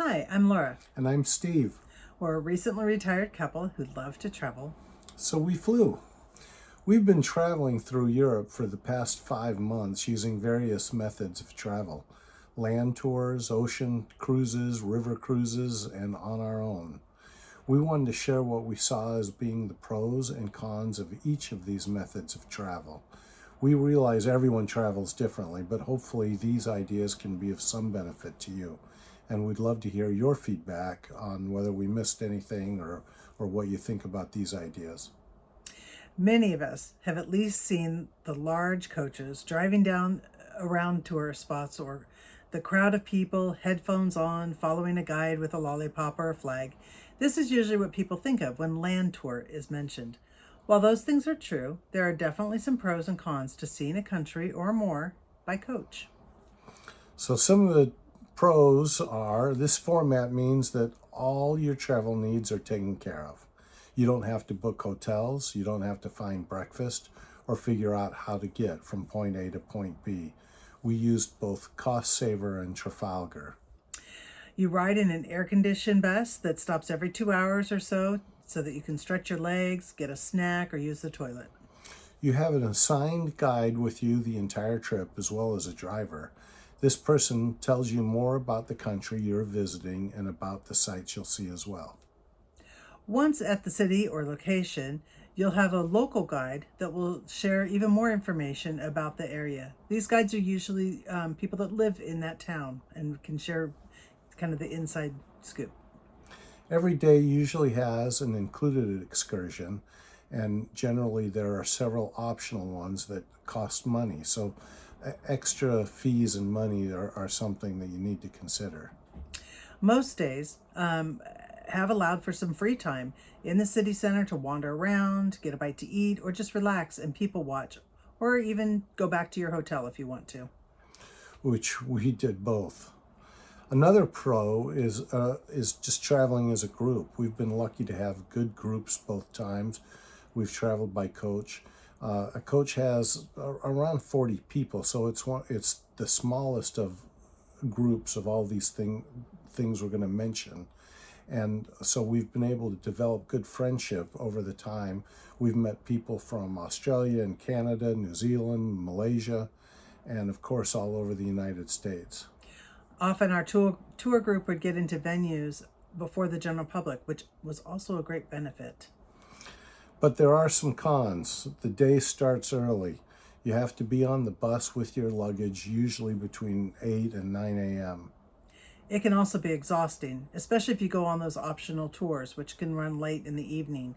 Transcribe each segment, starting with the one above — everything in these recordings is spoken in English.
Hi, I'm Laura. And I'm Steve. We're a recently retired couple who love to travel. So we flew. We've been traveling through Europe for the past 5 months using various methods of travel: land tours, ocean cruises, river cruises, and on our own. We wanted to share what we saw as being the pros and cons of each of these methods of travel. We realize everyone travels differently, but hopefully these ideas can be of some benefit to you. And we'd love to hear your feedback on whether we missed anything or what you think about these ideas. Many of us have at least seen the large coaches driving down around tourist spots, or the crowd of people, headphones on, following a guide with a lollipop or a flag. This is usually what people think of when land tour is mentioned. While those things are true, there are definitely some pros and cons to seeing a country or more by coach. So some of the pros are this format means that all your travel needs are taken care of. You don't have to book hotels, you don't have to find breakfast or figure out how to get from point A to point B. We used both Cost Saver and Trafalgar. You ride in an air conditioned bus that stops every 2 hours or so that you can stretch your legs, get a snack, or use the toilet. You have an assigned guide with you the entire trip as well as a driver. This person tells you more about the country you're visiting and about the sights you'll see as well. Once at the city or location, you'll have a local guide that will share even more information about the area. These guides are usually people that live in that town and can share kind of the inside scoop. Every day usually has an included excursion, and generally there are several optional ones that cost money. So extra fees and money are something that you need to consider. Most days have allowed for some free time in the city center to wander around, get a bite to eat, or just relax and people watch, or even go back to your hotel if you want to. Which we did both. Another pro is just traveling as a group. We've been lucky to have good groups both times. We've traveled by coach. A coach has around 40 people, so it's the smallest of groups of all these things we're going to mention. And so we've been able to develop good friendship over the time. We've met people from Australia and Canada, New Zealand, Malaysia, and of course all over the United States. Often our tour group would get into venues before the general public, which was also a great benefit. But there are some cons. The day starts early. You have to be on the bus with your luggage, usually between 8 and 9 a.m. It can also be exhausting, especially if you go on those optional tours, which can run late in the evening.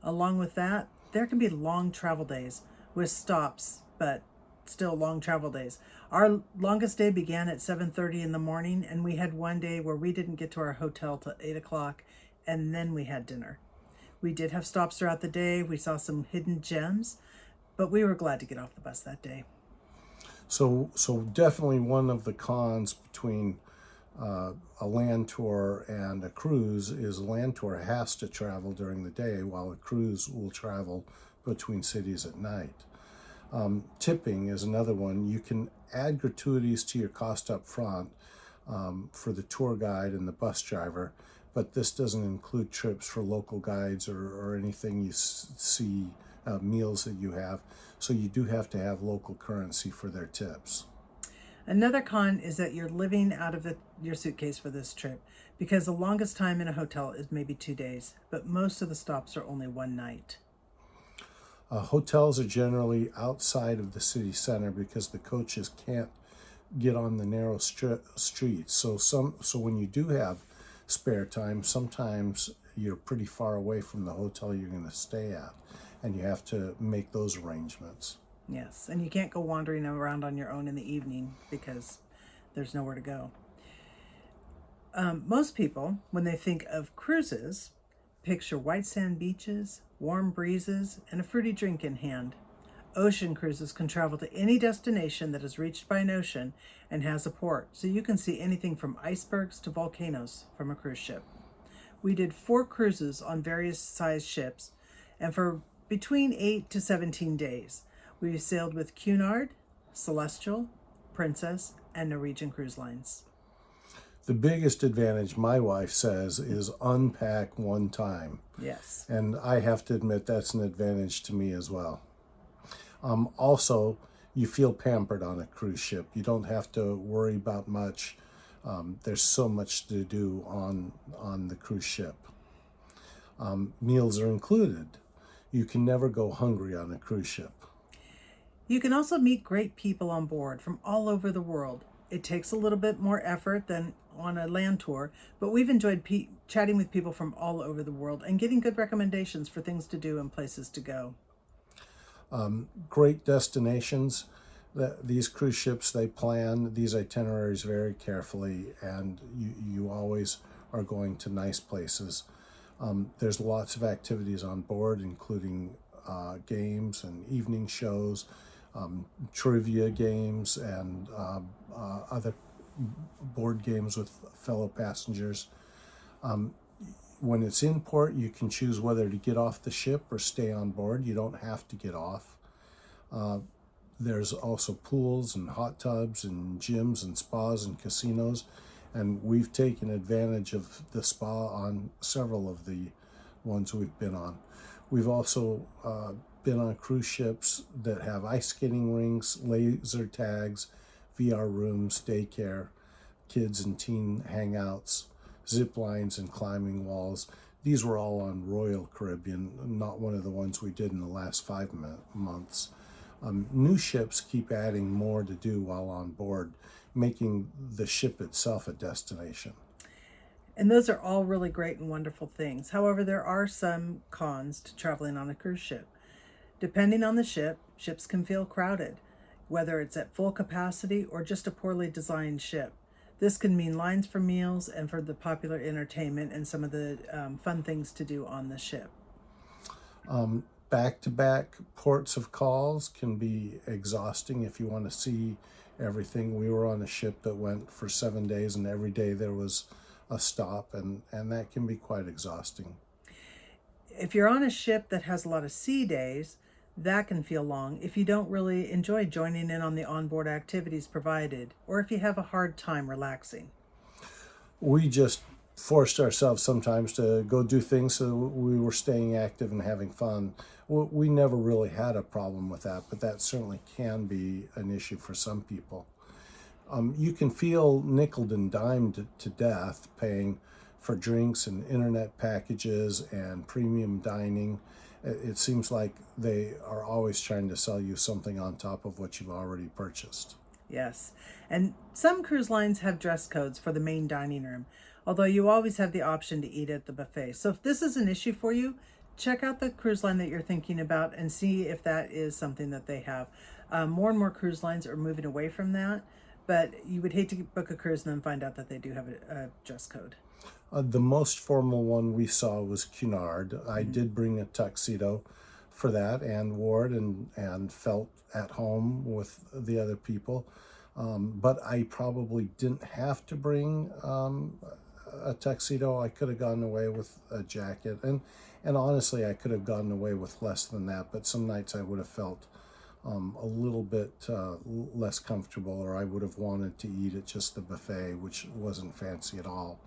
Along with that, there can be long travel days with stops, but still long travel days. Our longest day began at 7:30 in the morning, and we had one day where we didn't get to our hotel till 8 o'clock, and then we had dinner. We did have stops throughout the day. We saw some hidden gems, but we were glad to get off the bus that day. So definitely one of the cons between a land tour and a cruise is a land tour has to travel during the day while a cruise will travel between cities at night. Tipping is another one. You can add gratuities to your cost up front for the tour guide and the bus driver, but this doesn't include trips for local guides or anything you see, meals that you have. So you do have to have local currency for their tips. Another con is that you're living out of your suitcase for this trip, because the longest time in a hotel is maybe 2 days, but most of the stops are only one night. Hotels are generally outside of the city center because the coaches can't get on the narrow streets. So when you do have spare time, sometimes you're pretty far away from the hotel you're going to stay at, and you have to make those arrangements. Yes, and you can't go wandering around on your own in the evening because there's nowhere to go. Most people, when they think of cruises, picture white sand beaches, warm breezes, and a fruity drink in hand. Ocean cruises can travel to any destination that is reached by an ocean and has a port, so you can see anything from icebergs to volcanoes from a cruise ship. We did 4 cruises on various sized ships, and for between 8 to 17 days. We sailed with Cunard, Celestial, Princess, and Norwegian Cruise Lines. The biggest advantage, my wife says, is unpack one time. Yes. And I have to admit that's an advantage to me as well. Also, you feel pampered on a cruise ship. You don't have to worry about much. There's so much to do on the cruise ship. Meals are included. You can never go hungry on a cruise ship. You can also meet great people on board from all over the world. It takes a little bit more effort than on a land tour, but we've enjoyed chatting with people from all over the world and getting good recommendations for things to do and places to go. Great destinations. These cruise ships, they plan these itineraries very carefully, and you always are going to nice places. There's lots of activities on board, including games and evening shows, trivia games, and other board games with fellow passengers. When it's in port, you can choose whether to get off the ship or stay on board. You don't have to get off. There's also pools and hot tubs and gyms and spas and casinos, and we've taken advantage of the spa on several of the ones we've been on. We've also been on cruise ships that have ice skating rinks, laser tags, VR rooms, daycare, kids and teen hangouts, zip lines and climbing walls. These were all on Royal Caribbean, not one of the ones we did in the last 5 months. New ships keep adding more to do while on board, making the ship itself a destination. And those are all really great and wonderful things. However, there are some cons to traveling on a cruise ship. Depending on the ship, ships can feel crowded, whether it's at full capacity or just a poorly designed ship. This can mean lines for meals and for the popular entertainment and some of the fun things to do on the ship. Back-to-back ports of calls can be exhausting if you want to see everything. We were on a ship that went for 7 days, and every day there was a stop, and that can be quite exhausting. If you're on a ship that has a lot of sea days, that can feel long if you don't really enjoy joining in on the onboard activities provided, or if you have a hard time relaxing. We just forced ourselves sometimes to go do things so we were staying active and having fun. We never really had a problem with that, but that certainly can be an issue for some people. You can feel nickeled and dimed to death paying for drinks and internet packages and premium dining. It seems like they are always trying to sell you something on top of what you've already purchased. Yes. And some cruise lines have dress codes for the main dining room, although you always have the option to eat at the buffet. So if this is an issue for you, check out the cruise line that you're thinking about and see if that is something that they have. More and more cruise lines are moving away from that, but you would hate to book a cruise and then find out that they do have a dress code. The most formal one we saw was Cunard. I did bring a tuxedo for that and wore it and felt at home with the other people. But I probably didn't have to bring a tuxedo. I could have gotten away with a jacket. And honestly, I could have gotten away with less than that. But some nights I would have felt a little bit less comfortable, or I would have wanted to eat at just the buffet, which wasn't fancy at all.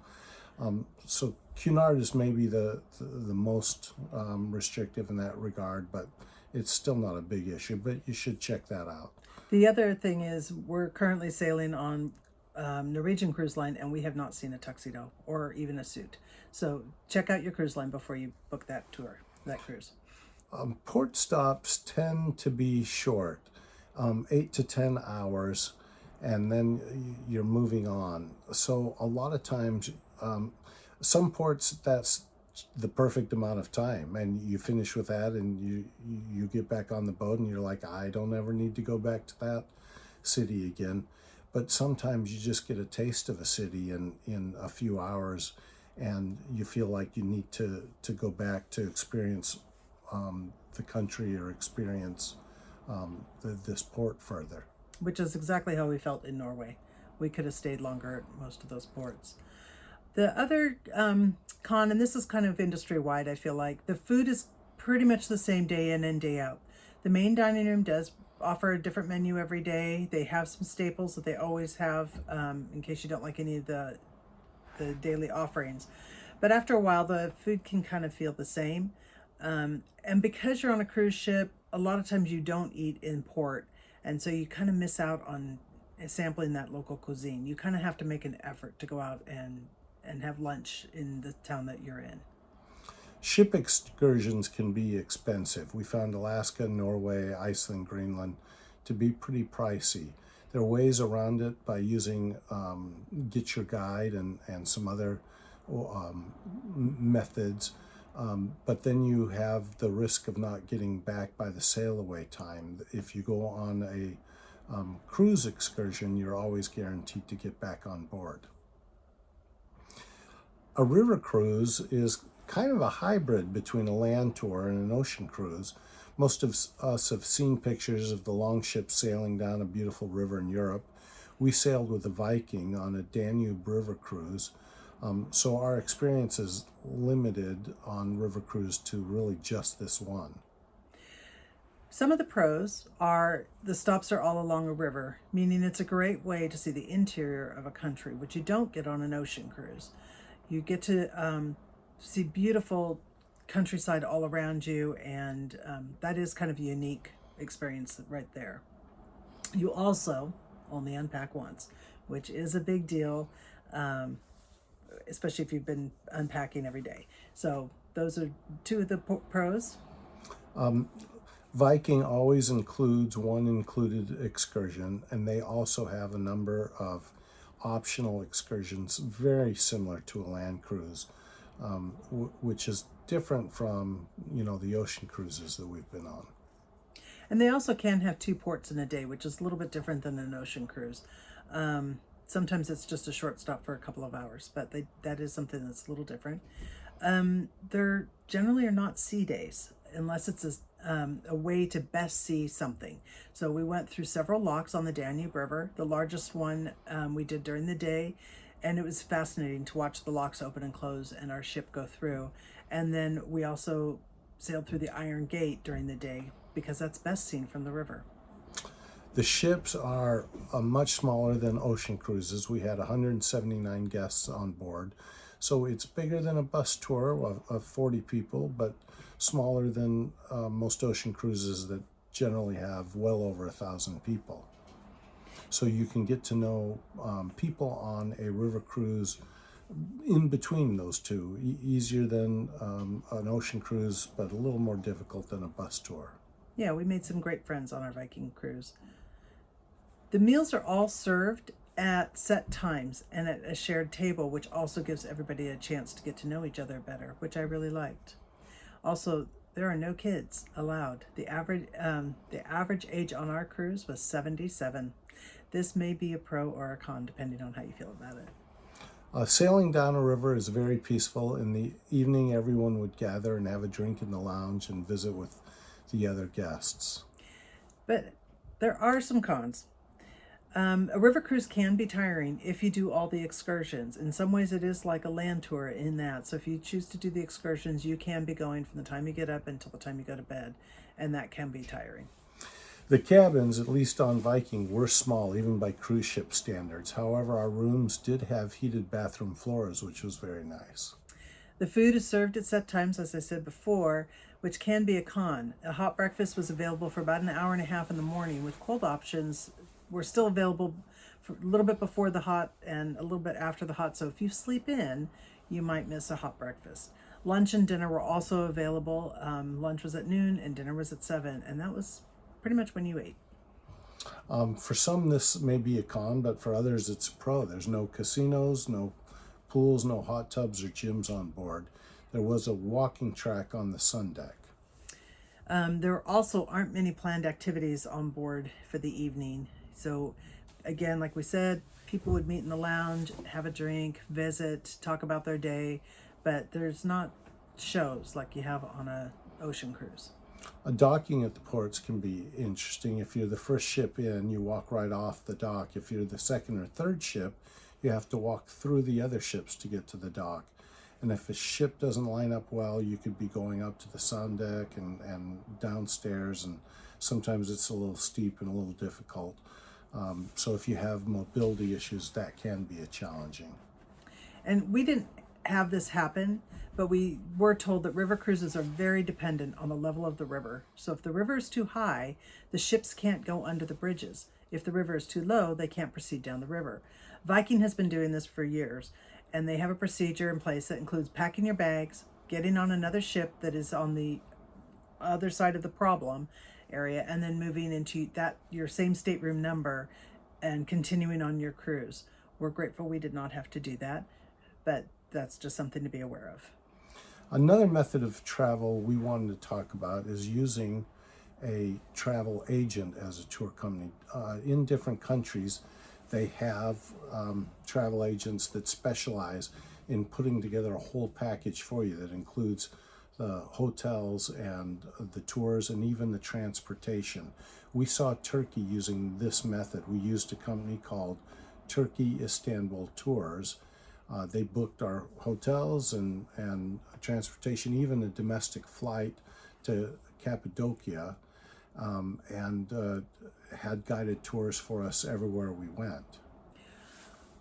So Cunard is maybe the most restrictive in that regard, but it's still not a big issue, but you should check that out. The other thing is we're currently sailing on Norwegian Cruise Line, and we have not seen a tuxedo or even a suit. So check out your cruise line before you book that tour, that cruise. Port stops tend to be short, 8 to 10 hours, and then you're moving on. So a lot of times, some ports, that's the perfect amount of time, and you finish with that and you get back on the boat and you're like, I don't ever need to go back to that city again. But sometimes you just get a taste of a city in a few hours, and you feel like you need to go back to experience the country or experience this port further. Which is exactly how we felt in Norway. We could have stayed longer at most of those ports. The other con, and this is kind of industry-wide, I feel like, the food is pretty much the same day in and day out. The main dining room does offer a different menu every day. They have some staples that they always have in case you don't like any of the the daily offerings. But after a while, the food can kind of feel the same. And because you're on a cruise ship, a lot of times you don't eat in port. And so you kind of miss out on sampling that local cuisine. You kind of have to make an effort to go out and have lunch in the town that you're in. Ship excursions can be expensive. We found Alaska, Norway, Iceland, Greenland to be pretty pricey. There are ways around it by using Get Your Guide and some other methods. But then you have the risk of not getting back by the sail away time. If you go on a cruise excursion, you're always guaranteed to get back on board. A river cruise is kind of a hybrid between a land tour and an ocean cruise. Most of us have seen pictures of the long ships sailing down a beautiful river in Europe. We sailed with the Viking on a Danube river cruise. So our experience is limited on river cruise to really just this one. Some of the pros are the stops are all along a river, meaning it's a great way to see the interior of a country, which you don't get on an ocean cruise. You get to see beautiful countryside all around you, and that is kind of a unique experience right there. You also only unpack once, which is a big deal, especially if you've been unpacking every day. So those are two of the pros. Viking always includes one included excursion, and they also have a number of optional excursions very similar to a land cruise, which is different from the ocean cruises that we've been on. And they also can have 2 ports in a day, which is a little bit different than an ocean cruise. Sometimes it's just a short stop for a couple of hours, but that is something that's a little different. There generally are not sea days unless it's a way to best see something. So we went through several locks on the Danube River. The largest one we did during the day, and it was fascinating to watch the locks open and close and our ship go through. And then we also sailed through the Iron Gate during the day because that's best seen from the river. The ships are much smaller than ocean cruises. We had 179 guests on board. So it's bigger than a bus tour of 40 people, but smaller than most ocean cruises that generally have well over 1,000 people. So you can get to know people on a river cruise in between those two. Easier than an ocean cruise, but a little more difficult than a bus tour. Yeah, we made some great friends on our Viking cruise. The meals are all served at set times and at a shared table, which also gives everybody a chance to get to know each other better, which I really liked. Also, there are no kids allowed. The average age on our cruise was 77. This may be a pro or a con, depending on how you feel about it. Sailing down a river is very peaceful. In the evening, everyone would gather and have a drink in the lounge and visit with the other guests. But there are some cons. A river cruise can be tiring if you do all the excursions. In some ways, it is like a land tour in that. So if you choose to do the excursions, you can be going from the time you get up until the time you go to bed, and that can be tiring. The cabins, at least on Viking, were small, even by cruise ship standards. However, our rooms did have heated bathroom floors, which was very nice. The food is served at set times, as I said before, which can be a con. A hot breakfast was available for about an hour and a half in the morning, with cold options were still available for a little bit before the hot and a little bit after the hot. So if you sleep in, you might miss a hot breakfast. Lunch and dinner were also available. Lunch was at noon and dinner was at 7, and that was pretty much when you ate. For some, this may be a con, but for others, it's a pro. There's no casinos, no pools, no hot tubs or gyms on board. There was a walking track on the sun deck. There also aren't many planned activities on board for the evening. So again, like we said, people would meet in the lounge, have a drink, visit, talk about their day, but there's not shows like you have on a ocean cruise. Docking at the ports can be interesting. If you're the first ship in, you walk right off the dock. If you're the second or third ship, you have to walk through the other ships to get to the dock. And if a ship doesn't line up well, you could be going up to the sound deck and downstairs, and sometimes it's a little steep and a little difficult. So if you have mobility issues, that can be challenging. And we didn't have this happen, but we were told that river cruises are very dependent on the level of the river. So if the river is too high, the ships can't go under the bridges. If the river is too low, they can't proceed down the river. Viking has been doing this for years, and they have a procedure in place that includes packing your bags, getting on another ship that is on the other side of the problem area, and then moving into that your same stateroom number and continuing on your cruise. We're grateful we did not have to do that, but that's just something to be aware of. Another method of travel we wanted to talk about is using a travel agent as a tour company. In different countries, they have travel agents that specialize in putting together a whole package for you that includes the hotels and the tours and even the transportation. We saw Turkey using this method. We used a company called Turkey Istanbul Tours. They booked our hotels and transportation, even a domestic flight to Cappadocia, and had guided tours for us everywhere we went.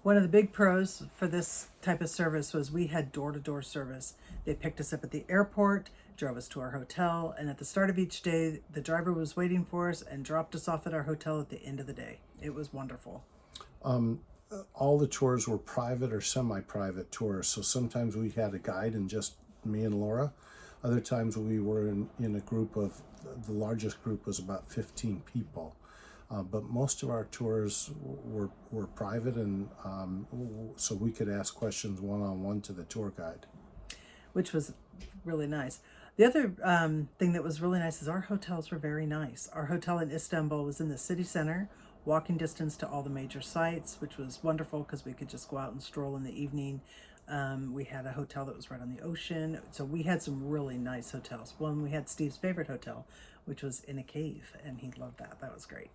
One of the big pros for this type of service was we had door-to-door service. They picked us up at the airport, drove us to our hotel, and at the start of each day, the driver was waiting for us and dropped us off at our hotel at the end of the day. It was wonderful. All the tours were private or semi-private tours, so sometimes we had a guide and just me and Laura. Other times we were in a group of, the largest group was about 15 people. But most of our tours were private, and so we could ask questions one-on-one to the tour guide. Which was really nice. The other thing that was really nice is our hotels were very nice. Our hotel in Istanbul was in the city center, walking distance to all the major sites, which was wonderful because we could just go out and stroll in the evening. We had a hotel that was right on the ocean. So we had some really nice hotels. One, we had Steve's favorite hotel, which was in a cave, and he loved that. That was great.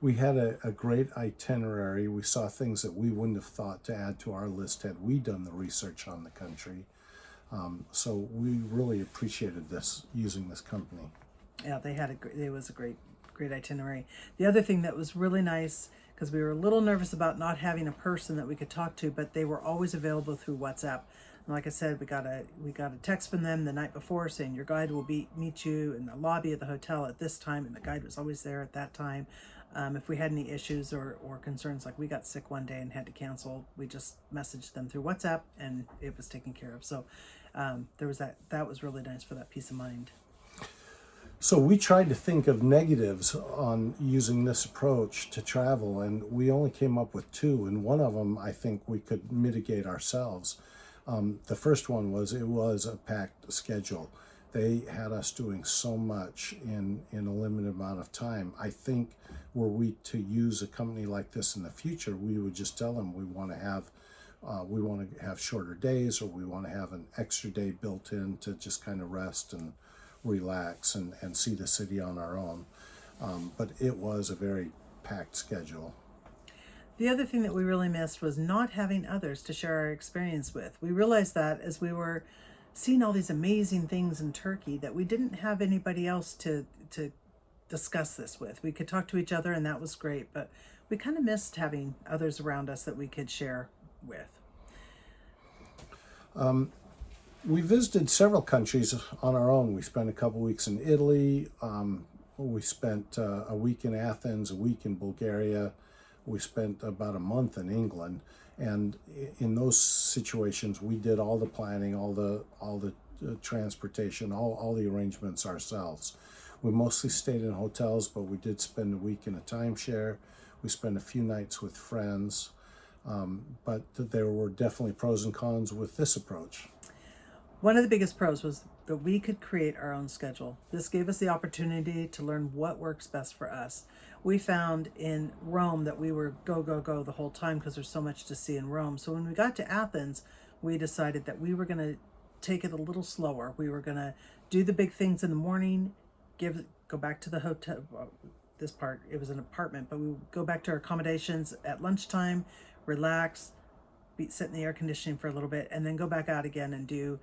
We had a great itinerary. We saw things that we wouldn't have thought to add to our list had we done the research on the country. So we really appreciated this, using this company. Yeah, it was a great itinerary. The other thing that was really nice, because we were a little nervous about not having a person that we could talk to, but they were always available through WhatsApp. And like I said, we got a text from them the night before saying your guide will meet you in the lobby of the hotel at this time, and the guide was always there at that time. If we had any issues or concerns, like we got sick one day and had to cancel, we just messaged them through WhatsApp and it was taken care of. So there was that was really nice for that peace of mind. So we tried to think of negatives on using this approach to travel, and we only came up with two, and one of them I think we could mitigate ourselves. The first one was it was a packed schedule. They had us doing so much in a limited amount of time. I think were we to use a company like this in the future, we would just tell them we want to have shorter days, or we want to have an extra day built in to just kind of rest and relax and see the city on our own. But it was a very packed schedule. The other thing that we really missed was not having others to share our experience with. We realized that as we were seeing all these amazing things in Turkey, that we didn't have anybody else to discuss this with. We could talk to each other and that was great, but we kind of missed having others around us that we could share with. We visited several countries on our own. We spent a couple weeks in Italy. We spent a week in Athens, a week in Bulgaria. We spent about a month in England. And in those situations, we did all the planning, all the transportation, all the arrangements ourselves. We mostly stayed in hotels, but we did spend a week in a timeshare. We spent a few nights with friends. But there were definitely pros and cons with this approach. One of the biggest pros was that we could create our own schedule. This gave us the opportunity to learn what works best for us. We found in Rome that we were go, go, go the whole time because there's so much to see in Rome. So when we got to Athens, we decided that we were going to take it a little slower. We were going to do the big things in the morning, go back to the hotel. Well, this part, it was an apartment, but we would go back to our accommodations at lunchtime, relax, sit in the air conditioning for a little bit, and then go back out again and do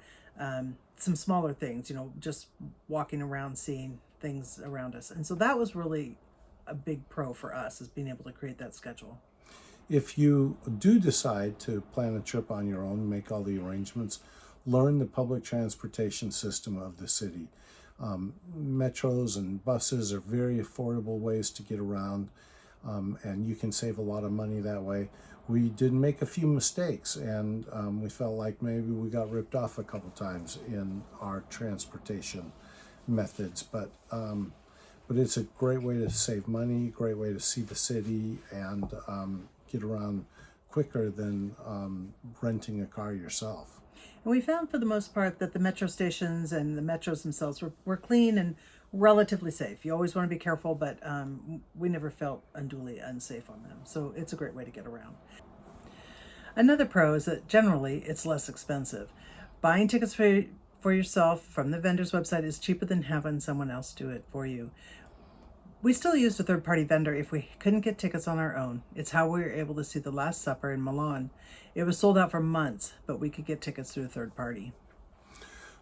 some smaller things, just walking around, seeing things around us. And so that was really a big pro for us, is being able to create that schedule. If you do decide to plan a trip on your own, make all the arrangements, learn the public transportation system of the city. Metros and buses are very affordable ways to get around, and you can save a lot of money that way. We did make a few mistakes, and we felt like maybe we got ripped off a couple times in our transportation methods, but it's a great way to save money, great way to see the city, and get around quicker than renting a car yourself. And we found for the most part that the metro stations and the metros themselves were clean and relatively safe. You always want to be careful, but we never felt unduly unsafe on them. So it's a great way to get around. Another pro is that generally it's less expensive. Buying tickets for yourself from the vendor's website is cheaper than having someone else do it for you. We still used a third-party vendor if we couldn't get tickets on our own. It's how we were able to see The Last Supper in Milan. It was sold out for months, but we could get tickets through a third party.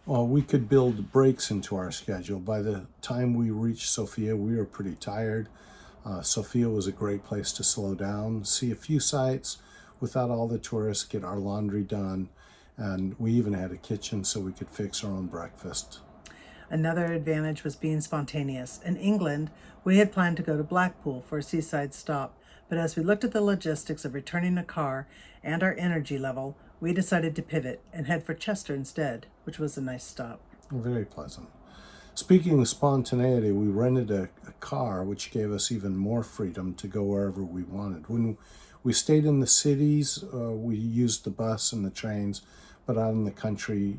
Well, we could build breaks into our schedule. By the time we reached Sofia, we were pretty tired. Sofia was a great place to slow down, see a few sights without all the tourists, get our laundry done, and we even had a kitchen so we could fix our own breakfast. Another advantage was being spontaneous. In England, we had planned to go to Blackpool for a seaside stop, but as we looked at the logistics of returning a car and our energy level, we decided to pivot and head for Chester instead, which was a nice stop. Very pleasant. Speaking of spontaneity, we rented a car, which gave us even more freedom to go wherever we wanted. When we stayed in the cities, we used the bus and the trains, but out in the country,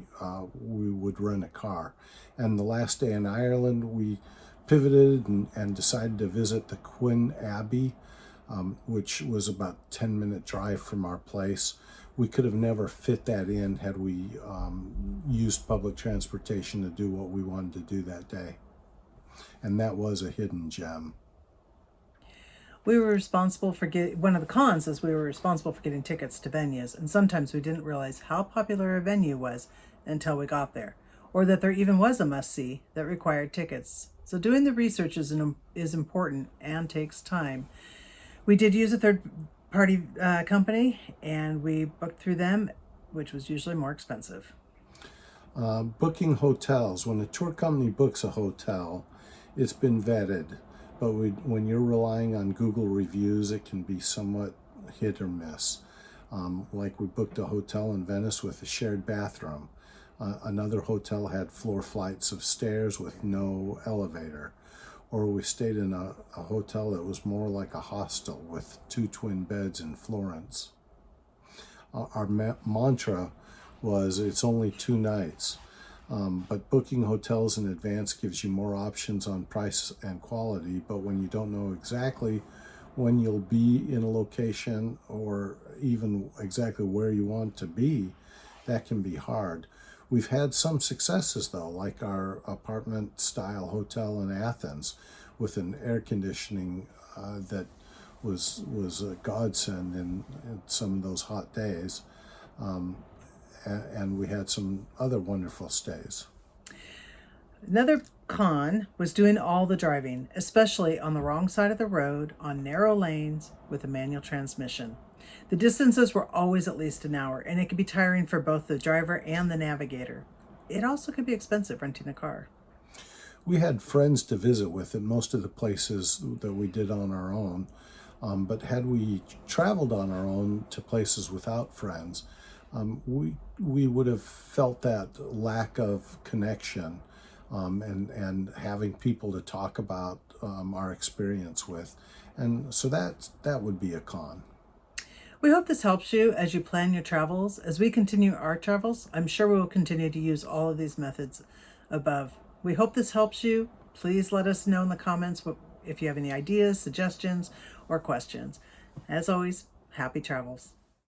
we would rent a car. And the last day in Ireland, we pivoted and decided to visit the Queen Abbey, which was about a 10-minute drive from our place. We could have never fit that in had we used public transportation to do what we wanted to do that day. And that was a hidden gem. We were responsible for one of the cons is we were responsible for getting tickets to venues, and sometimes we didn't realize how popular a venue was until we got there, or that there even was a must-see that required tickets. So doing the research is important and takes time. We did use a third-party company, and we booked through them, which was usually more expensive. Booking hotels. When a tour company books a hotel, it's been vetted. But when you're relying on Google reviews, it can be somewhat hit or miss. Like we booked a hotel in Venice with a shared bathroom. Another hotel had floor flights of stairs with no elevator. Or we stayed in a hotel that was more like a hostel with 2 twin beds in Florence. Our mantra was it's only 2 nights. But booking hotels in advance gives you more options on price and quality, but when you don't know exactly when you'll be in a location or even exactly where you want to be, that can be hard. We've had some successes though, like our apartment style hotel in Athens with an air conditioning that was a godsend in some of those hot days. And we had some other wonderful stays. Another con was doing all the driving, especially on the wrong side of the road, on narrow lanes with a manual transmission. The distances were always at least an hour, and it could be tiring for both the driver and the navigator. It also could be expensive renting a car. We had friends to visit with at most of the places that we did on our own, but had we traveled on our own to places without friends, we would have felt that lack of connection and having people to talk about our experience with. And so that would be a con. We hope this helps you as you plan your travels. As we continue our travels, I'm sure we will continue to use all of these methods above. We hope this helps you. Please let us know in the comments if you have any ideas, suggestions, or questions. As always, happy travels.